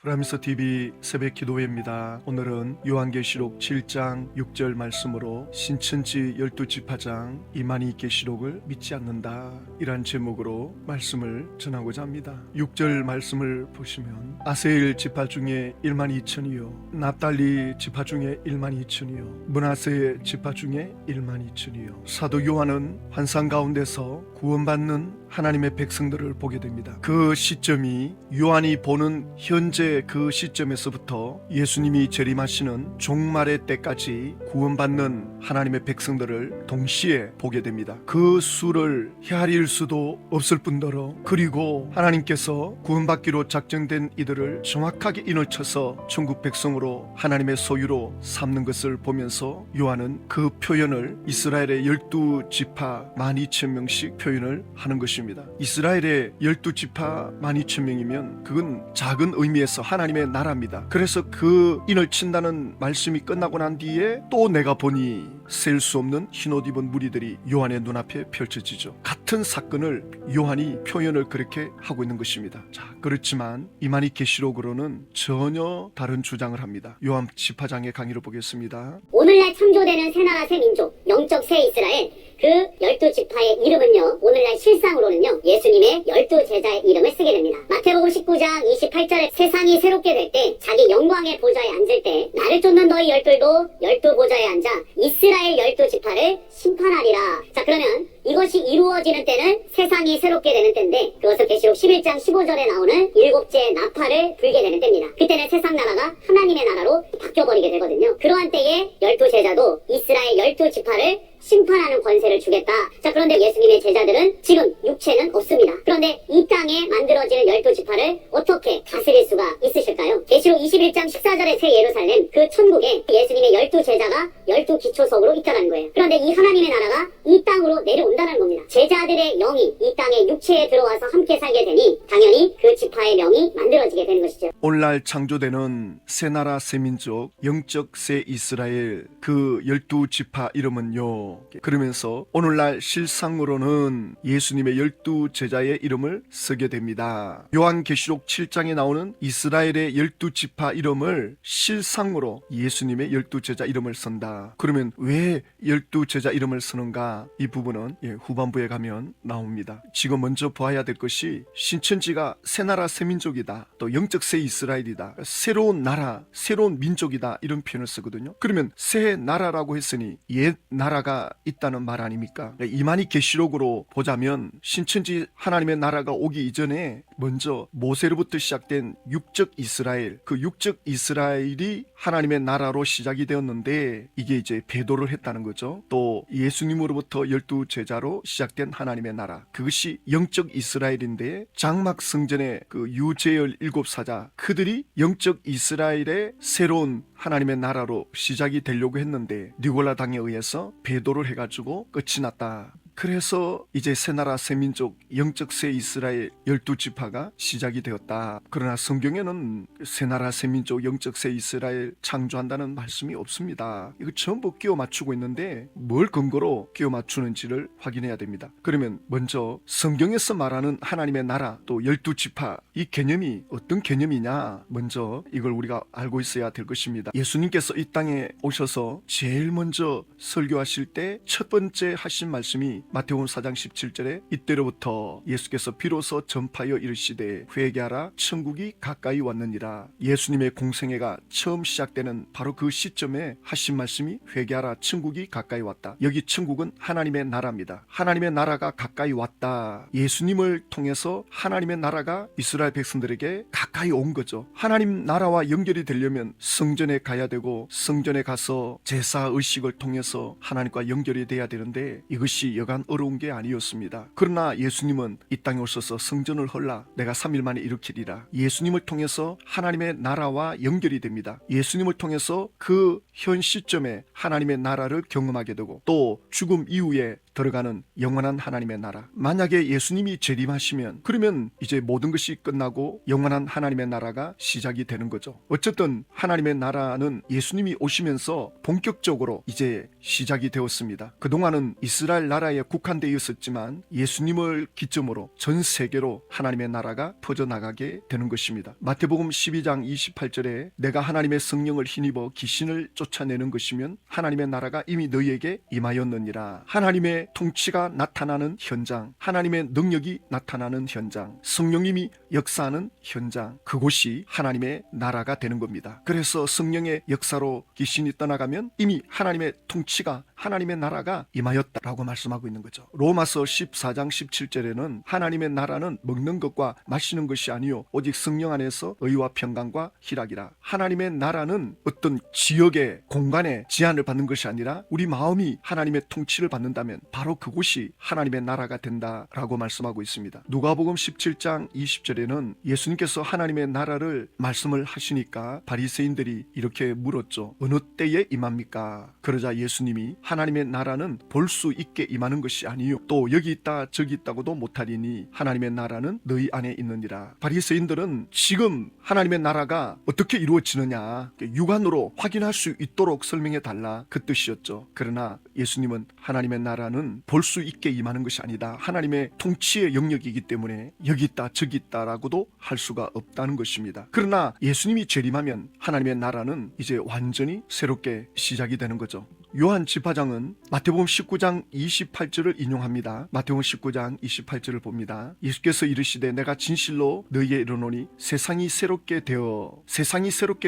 프라미스 TV 새벽 기도회입니다. 오늘은 요한계시록 7장 6절 말씀으로 신천지 12지파장 이만희 계시록을 믿지 않는다, 이란 제목으로 말씀을 전하고자 합니다. 6절 말씀을 보시면 아세일 지파 중에 1만 2천이요, 납달리 지파 중에 1만 2천이요, 므낫세 지파 중에 1만 2천이요. 사도 요한은 환상 가운데서 구원받는 하나님의 백성들을 보게 됩니다. 그 시점이 요한이 보는 현재 그 시점에서부터 예수님이 재림하시는 종말의 때까지 구원받는 하나님의 백성들을 동시에 보게 됩니다. 그 수를 헤아릴 수도 없을 뿐더러, 그리고 하나님께서 구원받기로 작정된 이들을 정확하게 인을 쳐서 천국 백성으로 하나님의 소유로 삼는 것을 보면서 요한은 그 표현을 이스라엘의 12지파 12,000명씩 표현을 하는 것입니다. 이스라엘의 12지파 12,000명이면 그건 작은 의미에서 하나님의 나라입니다. 그래서 그 인을 친다는 말씀이 끝나고 난 뒤에 또 내가 보니 셀 수 없는 흰옷 입은 무리들이 요한의 눈앞에 펼쳐지죠. 같은 사건을 요한이 표현을 그렇게 하고 있는 것입니다. 자, 그렇지만 이만희 계시록으로는 전혀 다른 주장을 합니다. 요한 지파장의 강의를 보겠습니다. 오늘날 창조되는 새 나라 새 민족, 영적 새 이스라엘, 그 12지파의 이름은요, 오늘날 실상으로는요, 예수님의 12제자의 이름을 쓰게 됩니다. 마태복음 19장 28절에 세상이 새롭게 될 때, 자기 영광의 보좌에 앉을 때, 나를 쫓는 너희 열둘도 12보좌에 앉아 이스라엘 12지파를 심판하리라. 자, 그러면 이것이 이루어지는 때는 세상이 새롭게 되는 때인데, 그것은 계시록 11장 15절에 나오는 7째 나팔을 불게 되는 때입니다. 그때는 세상 나라가 하나님의 나라로 바뀌어버리게 되거든요. 그러한 때에 12제자도 이스라엘 12지파를 심판하는 권세를 주겠다. 자, 그런데 예수님의 제자들은 지금 육체는 없습니다. 그런데 이 땅에 만들어지는 12지파를 어떻게 다스릴 수가 있으실까요? 계시록 21장 14절의 새 예루살렘, 그 천국에 예수님의 12제자가 12기초석으로 있다는 거예요. 그런데 이 하나님의 나라가 이 땅으로 내려온다는 겁니다. 제자들의 영이 이 땅의 육체에 들어와서 함께 살게 되니 당연히 그 지파의 명이 만들어지게 되는 것이죠. 오늘날 창조되는 새 나라 새 민족, 영적 새 이스라엘, 그 12지파 이름은요, 그러면서 오늘날 실상으로는 예수님의 12제자의 이름을 쓰게 됩니다. 요한계시록 7장에 나오는 이스라엘의 12지파 이름을 실상으로 예수님의 12제자 이름을 쓴다. 그러면 왜 12제자 이름을 쓰는가? 이 부분은 후반부에 가면 나옵니다. 지금 먼저 보아야 될 것이, 신천지가 새 나라 새 민족이다, 또 영적 새 이스라엘이다, 새로운 나라, 새로운 민족이다, 이런 표현을 쓰거든요. 그러면 새 나라라고 했으니 옛 나라가 있다는 말 아닙니까? 이만희 계시록으로 보자면 신천지 하나님의 나라가 오기 이전에 먼저 모세로부터 시작된 육적 이스라엘, 그 육적 이스라엘이 하나님의 나라로 시작이 되었는데, 이게 이제 배도를 했다는 거죠. 또 예수님으로부터 12제자로 시작된 하나님의 나라, 그것이 영적 이스라엘인데, 장막 성전의 그 유재열 7사자, 그들이 영적 이스라엘의 새로운 하나님의 나라로 시작이 되려고 했는데 니골라 당에 의해서 배도를 해가지고 끝이 났다. 그래서 이제 새 나라 새 민족, 영적 새 이스라엘 12지파가 시작이 되었다. 그러나 성경에는 새 나라 새 민족, 영적 새 이스라엘 창조한다는 말씀이 없습니다. 이거 전부 끼워 맞추고 있는데 뭘 근거로 끼워 맞추는지를 확인해야 됩니다. 그러면 먼저 성경에서 말하는 하나님의 나라, 또 12지파, 이 개념이 어떤 개념이냐, 먼저 이걸 우리가 알고 있어야 될 것입니다. 예수님께서 이 땅에 오셔서 제일 먼저 설교하실 때 첫 번째 하신 말씀이 마태복음 4장 17절에 이때로부터 예수께서 비로소 전파하여 이르시되 회개하라, 천국이 가까이 왔느니라. 예수님의 공생애가 처음 시작되는 바로 그 시점에 하신 말씀이 회개하라, 천국이 가까이 왔다. 여기 천국은 하나님의 나라입니다. 하나님의 나라가 가까이 왔다. 예수님을 통해서 하나님의 나라가 이스라엘 백성들에게 가까이 온 거죠. 하나님 나라와 연결이 되려면 성전에 가야 되고, 성전에 가서 제사 의식을 통해서 하나님과 연결이 돼야 되는데 이것이 여간 어려운 게 아니었습니다. 그러나 예수님은 이 땅에 오셔서 성전을 헐라 내가 3일 만에 일으키리라. 예수님을 통해서 하나님의 나라와 연결이 됩니다. 예수님을 통해서 그 현 시점에 하나님의 나라를 경험하게 되고, 또 죽음 이후에 들어가는 영원한 하나님의 나라. 만약에 예수님이 재림하시면 그러면 이제 모든 것이 끝나고 영원한 하나님의 나라가 시작이 되는 거죠. 어쨌든 하나님의 나라는 예수님이 오시면서 본격적으로 이제 시작이 되었습니다. 그동안은 이스라엘 나라의 국한되어 있었지만 예수님을 기점으로 전 세계로 하나님의 나라가 퍼져나가게 되는 것입니다. 마태복음 12장 28절에 내가 하나님의 성령을 힘입어 귀신을 쫓아내는 것이면 하나님의 나라가 이미 너희에게 임하였느니라. 하나님의 통치가 나타나는 현장, 하나님의 능력이 나타나는 현장, 성령님이 역사하는 현장, 그곳이 하나님의 나라가 되는 겁니다. 그래서 성령의 역사로 귀신이 떠나가면 이미 하나님의 통치가, 하나님의 나라가 임하였다라고 말씀하고 있는 거죠. 로마서 14장 17절에는 하나님의 나라는 먹는 것과 마시는 것이 아니요 오직 성령 안에서 의와 평강과 희락이라. 하나님의 나라는 어떤 지역의 공간에 제한을 받는 것이 아니라 우리 마음이 하나님의 통치를 받는다면 바로 그곳이 하나님의 나라가 된다라고 말씀하고 있습니다. 누가복음 17장 20절에는 예수님께서 하나님의 나라를 말씀을 하시니까 바리새인들이 이렇게 물었죠. 어느 때에 임합니까? 그러자 예수님이 하나님의 나라는 볼 수 있게 임하는 것이 아니요 또 여기 있다 저기 있다고도 못하리니 하나님의 나라는 너희 안에 있느니라. 바리새인들은 지금 하나님의 나라가 어떻게 이루어지느냐 육안으로 확인할 수 있도록 설명해 달라 그 뜻이었죠. 그러나 예수님은 하나님의 나라는 볼 수 있게 임하는 것이 아니다. 하나님의 통치의 영역이기 때문에 여기 있다 저기 있다라고도 할 수가 없다는 것입니다. 그러나 예수님이 재림하면 하나님의 나라는 이제 완전히 새롭게 시작이 되는 거죠. 요한 집화장은 마태복음 19장 28절을 인용합니다. 마태복음 19장 28절을 봅니다. 예수께서 이르시되 내가 진실로 너희에게 이르노니 세상이 새롭게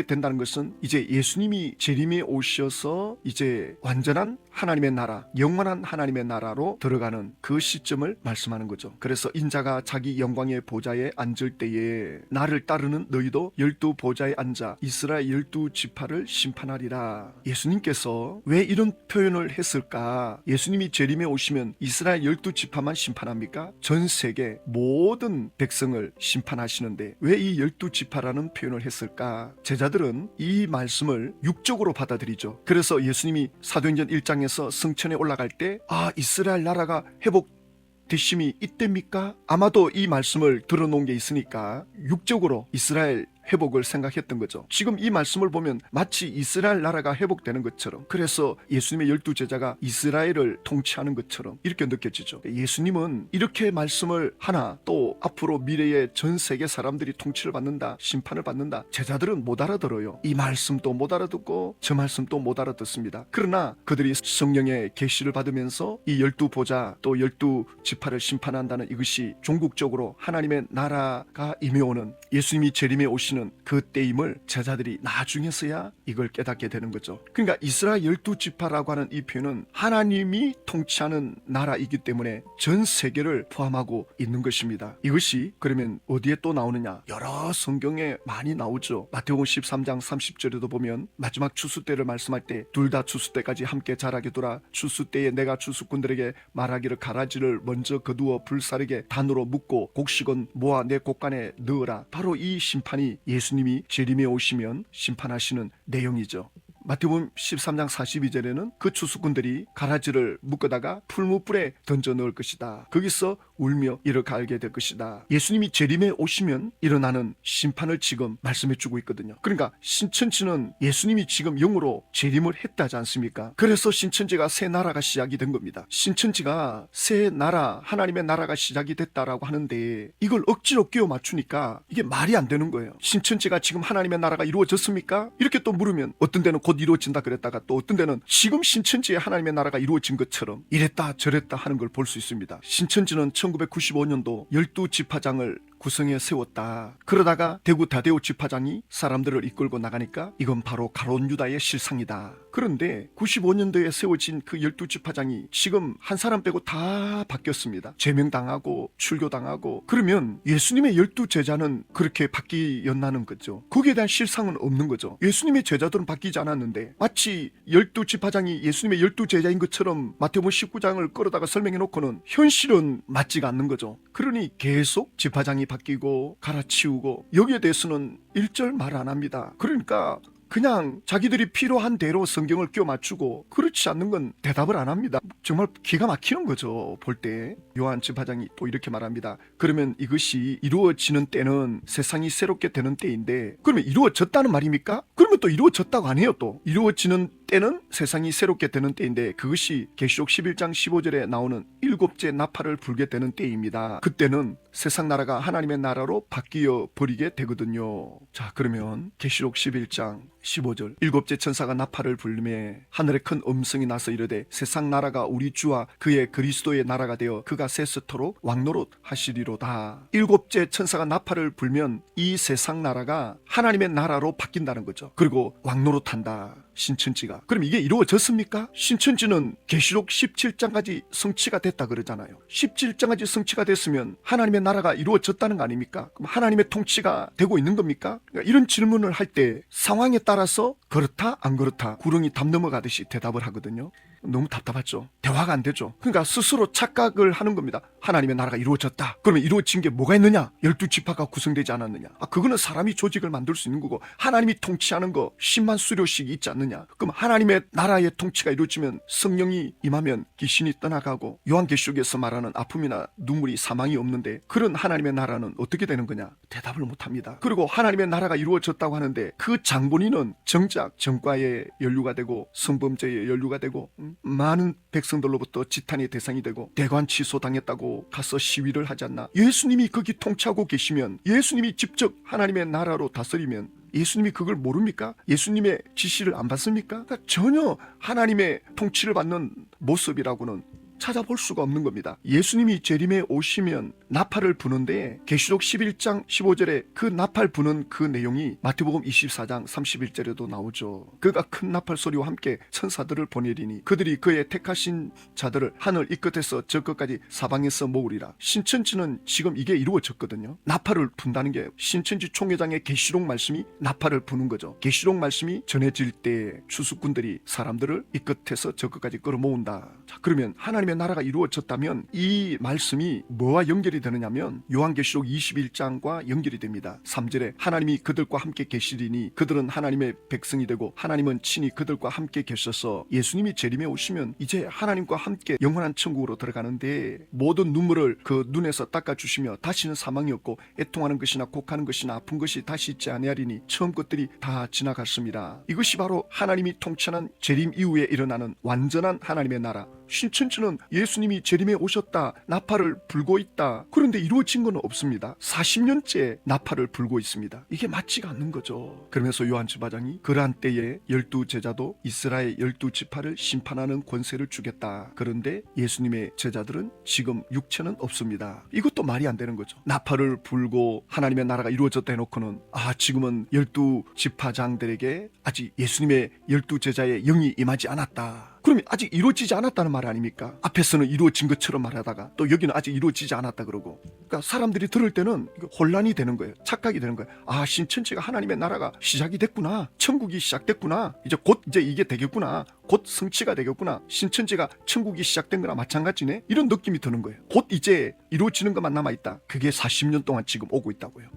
된다는 것은 이제 예수님이 재림에 오셔서 이제 완전한 하나님의 나라, 영원한 하나님의 나라로 들어가는 그 시점을 말씀하는 거죠. 그래서 인자가 자기 영광의 보좌에 앉을 때에 나를 따르는 너희도 12 보좌에 앉아 이스라엘 12지파를 심판하리라. 예수님께서 왜 이런 표현을 했을까? 예수님이 재림에 오시면 이스라엘 12지파만 심판합니까? 전 세계 모든 백성을 심판하시는데 왜 이 12지파라는 표현을 했을까? 제자들은 이 말씀을 육적으로 받아들이죠. 그래서 예수님이 사도행전 1장에서 성천에 올라갈 때 이스라엘 나라가 회복되심이 이때입니까? 아마도 이 말씀을 들어놓은 게 있으니까 육적으로 이스라엘 회복을 생각했던 거죠. 지금 이 말씀을 보면 마치 이스라엘 나라가 회복되는 것처럼, 그래서 예수님의 12제자가 이스라엘을 통치하는 것처럼 이렇게 느껴지죠. 예수님은 이렇게 말씀을 하나, 또 앞으로 미래의 전 세계 사람들이 통치를 받는다, 심판을 받는다, 제자들은 못 알아들어요. 이 말씀도 못 알아듣고 저 말씀도 못 알아듣습니다. 그러나 그들이 성령의 계시를 받으면서 이 12보좌 또 12지파를 심판한다는 이것이 종국적으로 하나님의 나라가 임해오는, 예수님이 재림에 오시는 그 때임을 제자들이 나중에서야 이걸 깨닫게 되는 거죠. 그러니까 이스라엘 12지파라고 하는 이 표현은 하나님이 통치하는 나라이기 때문에 전 세계를 포함하고 있는 것입니다. 이것이 그러면 어디에 또 나오느냐? 여러 성경에 많이 나오죠. 마태복음 13장 30절에도 보면 마지막 추수 때를 말씀할 때 둘 다 추수 때까지 함께 자라게 두라. 추수 때에 내가 추수꾼들에게 말하기를 가라지를 먼저 거두어 불사르게 단으로 묶고 곡식은 모아 내 곡간에 넣으라. 바로 이 심판이 예수님이 재림에 오시면 심판하시는 내용이죠. 마태복음 13장 42절에는 그 추수꾼들이 가라지를 묶어다가 풀무불에 던져 넣을 것이다. 거기서 울며 이렇게 알게 될 것이다. 예수님이 재림에 오시면 일어나는 심판을 지금 말씀해주고 있거든요. 그러니까 신천지는 예수님이 지금 영으로 재림을 했다지 않습니까? 그래서 신천지가 새 나라가 시작이 된 겁니다. 신천지가 새 나라, 하나님의 나라가 시작이 됐다라고 하는데 이걸 억지로 끼워 맞추니까 이게 말이 안 되는 거예요. 신천지가 지금 하나님의 나라가 이루어졌습니까? 이렇게 또 물으면 어떤 데는 곧 이루어진다 그랬다가 또 어떤 데는 지금 신천지에 하나님의 나라가 이루어진 것처럼 이랬다 저랬다 하는 걸 볼 수 있습니다. 신천지는 1995년도 12지파장을 구성해 세웠다. 그러다가 대구 다대오 지파장이 사람들을 이끌고 나가니까 이건 바로 가룟 유다의 실상이다. 그런데 95년도에 세워진 그 12지파장이 지금 한 사람 빼고 다 바뀌었습니다. 제명당하고 출교당하고. 그러면 예수님의 12제자는 그렇게 바뀌었나는 거죠. 거기에 대한 실상은 없는 거죠. 예수님의 제자들은 바뀌지 않았는데 마치 12지파장이 예수님의 12제자인 것처럼 마태복음 19장을 끌어다가 설명해 놓고는 현실은 맞지가 않는 거죠. 그러니 계속 지파장이 바뀌고 갈아치우고 여기에 대해서는 일절 말 안 합니다. 그러니까 그냥 자기들이 필요한 대로 성경을 끼워 맞추고 그렇지 않는 건 대답을 안 합니다. 정말 기가 막히는 거죠. 볼 때 요한 지파장이 또 이렇게 말합니다. 그러면 이것이 이루어지는 때는 세상이 새롭게 되는 때인데 그러면 이루어졌다는 말입니까? 그러면 또 이루어졌다고 안 해요. 또 이루어지는 때는 세상이 새롭게 되는 때인데 그것이 계시록 11장 15절에 나오는 일곱째 나팔을 불게 되는 때입니다. 그때는 세상 나라가 하나님의 나라로 바뀌어 버리게 되거든요. 자, 그러면 계시록 11장 15절 일곱째 천사가 나팔을 불매 하늘에 큰 음성이 나서 이르되 세상 나라가 우리 주와 그의 그리스도의 나라가 되어 그가 세세토록 왕노릇 하시리로다. 일곱째 천사가 나팔을 불면 이 세상 나라가 하나님의 나라로 바뀐다는 거죠. 그리고 왕노릇한다. 신천지가. 그럼 이게 이루어졌습니까? 신천지는 계시록 17장까지 성취가 됐다 그러잖아요. 17장까지 성취가 됐으면 하나님의 나라가 이루어졌다는 거 아닙니까? 그럼 하나님의 통치가 되고 있는 겁니까? 그러니까 이런 질문을 할 때 상황에 따라서 그렇다 안 그렇다 구렁이 담 넘어가듯이 대답을 하거든요. 너무 답답하죠. 대화가 안 되죠. 그러니까 스스로 착각을 하는 겁니다. 하나님의 나라가 이루어졌다. 그러면 이루어진 게 뭐가 있느냐? 12지파가 구성되지 않았느냐? 그거는 사람이 조직을 만들 수 있는 거고 하나님이 통치하는 거 10만 수료씩이 있지 않느냐? 그럼 하나님의 나라의 통치가 이루어지면 성령이 임하면 귀신이 떠나가고 요한계시록에서 말하는 아픔이나 눈물이 사망이 없는데 그런 하나님의 나라는 어떻게 되는 거냐? 대답을 못합니다. 그리고 하나님의 나라가 이루어졌다고 하는데 그 장본인은 정작 정과에 연루가 되고 성범죄에 연루가 되고 많은 백성들로부터 지탄의 대상이 되고 대관 취소당했다고 가서 시위를 하지 않나? 예수님이 거기 통치하고 계시면 예수님이 직접 하나님의 나라로 다스리면 예수님이 그걸 모릅니까? 예수님의 지시를 안 받습니까? 그러니까 전혀 하나님의 통치를 받는 모습이라고는 찾아볼 수가 없는 겁니다. 예수님이 재림에 오시면 나팔을 부는데 계시록 11장 15절에 그 나팔 부는 그 내용이 마태복음 24장 31절에도 나오죠. 그가 큰 나팔 소리와 함께 천사들을 보내리니 그들이 그의 택하신 자들을 하늘 이 끝에서 저 끝까지 사방에서 모으리라. 신천지는 지금 이게 이루어졌거든요. 나팔을 분다는 게 신천지 총회장의 계시록 말씀이 나팔을 부는 거죠. 계시록 말씀이 전해질 때 추수꾼들이 사람들을 이 끝에서 저 끝까지 끌어모은다. 자, 그러면 하나님의 나라가 이루어졌다면 이 말씀이 뭐와 연결이 되느냐면 요한계시록 21장과 연결이 됩니다. 3절에 하나님이 그들과 함께 계시리니 그들은 하나님의 백성이 되고 하나님은 친히 그들과 함께 계셔서 예수님이 재림에 오시면 이제 하나님과 함께 영원한 천국으로 들어가는데 모든 눈물을 그 눈에서 닦아주시며 다시는 사망이 없고 애통하는 것이나 곡하는 것이나 아픈 것이 다시 있지 아니하리니 처음 것들이 다 지나갔습니다. 이것이 바로 하나님이 통치하는 재림 이후에 일어나는 완전한 하나님의 나라. 신천지는 예수님이 재림에 오셨다, 나팔을 불고 있다. 그런데 이루어진 건 없습니다. 40년째 나팔을 불고 있습니다. 이게 맞지가 않는 거죠. 그러면서 요한 지파장이 그러한 때에 12제자도 이스라엘 12지파를 심판하는 권세를 주겠다. 그런데 예수님의 제자들은 지금 육체는 없습니다. 이것도 말이 안 되는 거죠. 나팔을 불고 하나님의 나라가 이루어졌다 해놓고는 지금은 12지파장들에게 아직 예수님의 12제자의 영이 임하지 않았다. 그러면 아직 이루어지지 않았다는 말 아닙니까? 앞에서는 이루어진 것처럼 말하다가 또 여기는 아직 이루어지지 않았다 그러고. 그러니까 사람들이 들을 때는 혼란이 되는 거예요. 착각이 되는 거예요. 신천지가 하나님의 나라가 시작이 됐구나. 천국이 시작됐구나. 이제 곧 이게 되겠구나. 곧 성취가 되겠구나. 신천지가 천국이 시작된 거나 마찬가지네. 이런 느낌이 드는 거예요. 곧 이제 이루어지는 것만 남아있다. 그게 40년 동안 지금 오고 있다고요.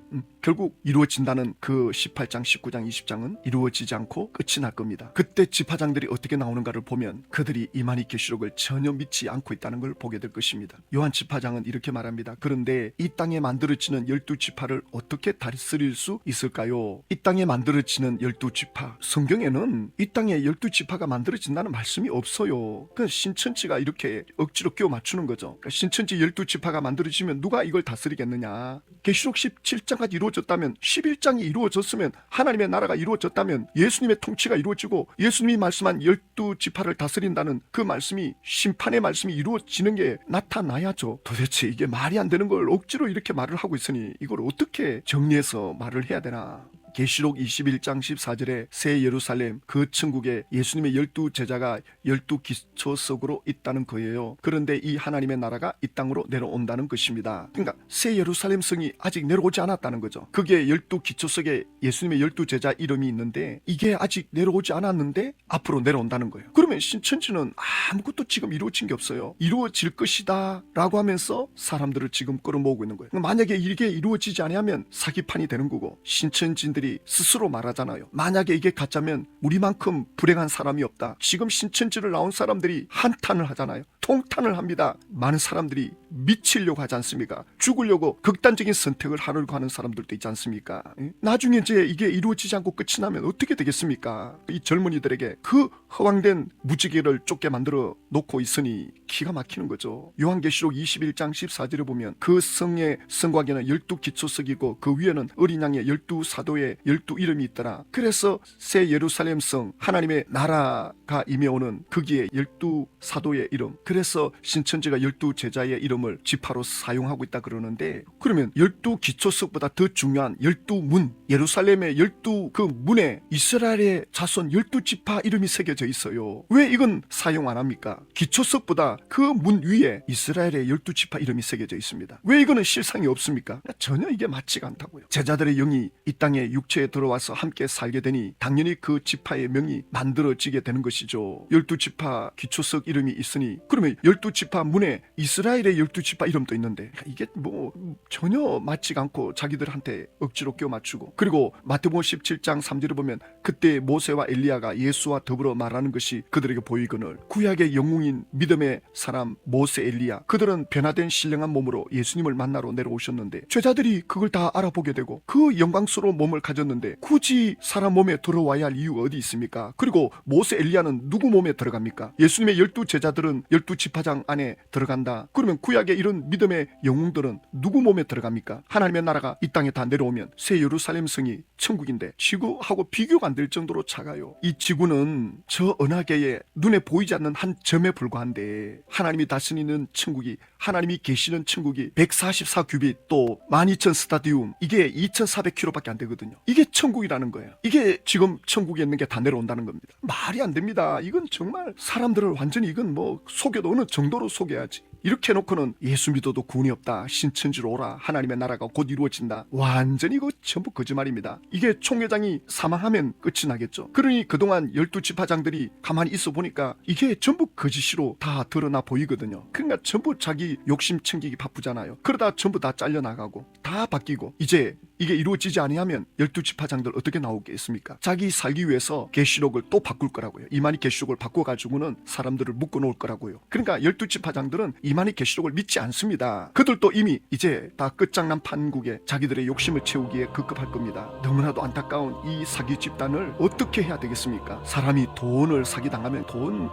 결국 이루어진다는 그 18장, 19장, 20장은 이루어지지 않고 끝이 날 겁니다. 그때 지파장들이 어떻게 나오는가를 보면 그들이 이만희 계시록을 전혀 믿지 않고 있다는 걸 보게 될 것입니다. 요한 지파장은 이렇게 말합니다. 그런데 이 땅에 만들어지는 12지파를 어떻게 다스릴 수 있을까요? 이 땅에 만들어지는 12지파. 성경에는 이 땅에 12지파가 만들어진다는 말씀이 없어요. 그 신천지가 이렇게 억지로 끼워 맞추는 거죠. 그러니까 신천지 12지파가 만들어지면 누가 이걸 다스리겠느냐? 계시록 17장까지 이루어졌다면 11장이 이루어졌으면 하나님의 나라가 이루어졌다면 예수님의 통치가 이루어지고 예수님이 말씀한 12지파를 다스린다는 그 말씀이 심판의 말씀이 이루어지는 게 나타나야죠. 도대체 이게 말이 안 되는 걸 억지로 이렇게 말을 하고 있으니 이걸 어떻게 정리해서 말을 해야 되나? 계시록 21장 14절에 새 예루살렘 그 천국에 예수님의 12제자가 12기초 속으로 있다는 거예요. 그런데 이 하나님의 나라가 이 땅으로 내려온다는 것입니다. 그러니까 새 예루살렘 성이 아직 내려오지 않았다는 거죠. 그게 12기초 속에 예수님의 12제자 이름이 있는데 이게 아직 내려오지 않았는데 앞으로 내려온다는 거예요. 그러면 신천지는 아무것도 지금 이루어진 게 없어요. 이루어질 것이다 라고 하면서 사람들을 지금 끌어모으고 있는 거예요. 만약에 이게 이루어지지 않으면 사기판이 되는 거고 신천지인들이 스스로 말하잖아요. 만약에 이게 가짜면 우리만큼 불행한 사람이 없다. 지금 신천지를 나온 사람들이 한탄을 하잖아요. 통탄을 합니다. 많은 사람들이 미치려고 하지 않습니까? 죽으려고 극단적인 선택을 하려고 하는 사람들도 있지 않습니까? 나중에 이제 이게 이루어지지 않고 끝이 나면 어떻게 되겠습니까? 이 젊은이들에게 그 허황된 무지개를 쫓게 만들어 놓고 있으니 기가 막히는 거죠. 요한계시록 21장 14절에 보면 그 성의 성곽에는 12기초석이고 그 위에는 어린 양의 12사도의 12이름이 있더라. 그래서 새 예루살렘 성 하나님의 나라가 임해오는 거기에 12사도의 이름, 그래서 신천지가 12제자의 이름을 지파로 사용하고 있다 그러는데, 그러면 12기초석보다 더 중요한 12문, 예루살렘의 12그 문에 이스라엘의 자손 12지파 이름이 새겨져 있어요. 왜 이건 사용 안 합니까? 기초석보다 그 문 위에 이스라엘의 12지파 이름이 새겨져 있습니다. 왜 이거는 실상이 없습니까? 전혀 이게 맞지가 않다고요. 제자들의 영이 이 땅에 육체에 들어와서 함께 살게 되니 당연히 그 지파의 명이 만들어지게 되는 것이죠. 12지파 기초석 이름이 있으니 그러면 12지파 문에 이스라엘의 12지파 이름도 있는데, 이게 뭐 전혀 맞지가 않고 자기들한테 억지로 껴 맞추고, 그리고 마태복음 17장 3절에 보면 그때 모세와 엘리야가 예수와 더불어 말하는 것이 그들에게 보이거늘 구약의 영웅인 믿음의 사람 모세 엘리야, 그들은 변화된 신령한 몸으로 예수님을 만나러 내려오셨는데 제자들이 그걸 다 알아보게 되고 그 영광스러운 몸을 가졌는데 굳이 사람 몸에 들어와야 할 이유가 어디 있습니까? 그리고 모세 엘리야는 누구 몸에 들어갑니까? 예수님의 12제자들은 12지파장 안에 들어간다. 그러면 구약의 이런 믿음의 영웅들은 누구 몸에 들어갑니까? 하나님의 나라가 이 땅에 다 내려오면 새 예루살렘 성이 천국인데 지구하고 비교가 안 될 정도로 작아요. 이 지구는 저 은하계에 눈에 보이지 않는 한 점에 불과한데 하나님이 다스리는 천국이, 하나님이 계시는 천국이 144규빗 또 12,000 스타디움, 이게 2,400km밖에 안 되거든요. 이게 천국이라는 거예요. 이게 지금 천국에 있는 게 다 내려온다는 겁니다. 말이 안 됩니다. 이건 정말 사람들을 완전히 이건 뭐 속여도 어느 정도로 속여야지. 이렇게 해놓고는 예수 믿어도 구원이 없다, 신천지로 오라, 하나님의 나라가 곧 이루어진다, 완전히 이거 전부 거짓말입니다. 이게 총회장이 사망하면 끝이 나겠죠. 그러니 그동안 12지파장들이 가만히 있어 보니까 이게 전부 거짓으로 다 드러나 보이거든요. 그러니까 전부 자기 욕심 챙기기 바쁘잖아요. 그러다 전부 다 잘려나가고 다 바뀌고, 이제 이게 이루어지지 아니하면 12지파장들 어떻게 나오겠습니까? 자기 살기 위해서 계시록을 또 바꿀 거라고요. 이만희 계시록을 바꿔가지고는 사람들을 묶어놓을 거라고요. 그러니까 12지파장들은 이만희 계시록을 믿지 않습니다. 그들도 이미 이제 다 끝장난 판국에 자기들의 욕심을 채우기에 급급할 겁니다. 너무나도 안타까운 이 사기 집단을 어떻게 해야 되겠습니까? 사람이 돈을 사기당하면 돈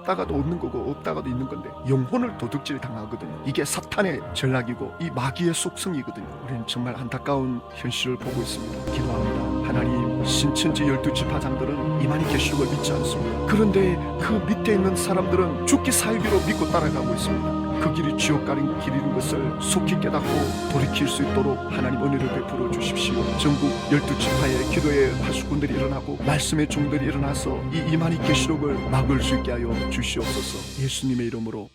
있다가도 없는 거고 없다가도 있는 건데 영혼을 도둑질 당하거든요. 이게 사탄의 전략이고 이 마귀의 속성이거든요. 우리는 정말 안타까운 현실을 보고 있습니다. 기도합니다. 하나님, 신천지 12지파장들은 이만희 계시록을 믿지 않습니다. 그런데 그 밑에 있는 사람들은 죽기 살기로 믿고 따라가고 있습니다. 그 길이 지옥 가는 길인 것을 속히 깨닫고 돌이킬 수 있도록 하나님 은혜를 베풀어 주십시오. 전국 12지파의 기도의 파수꾼들이 일어나고 말씀의 종들이 일어나서 이 이만희 계시록을 막을 수 있게 하여 주시옵소서. 예수님의 이름으로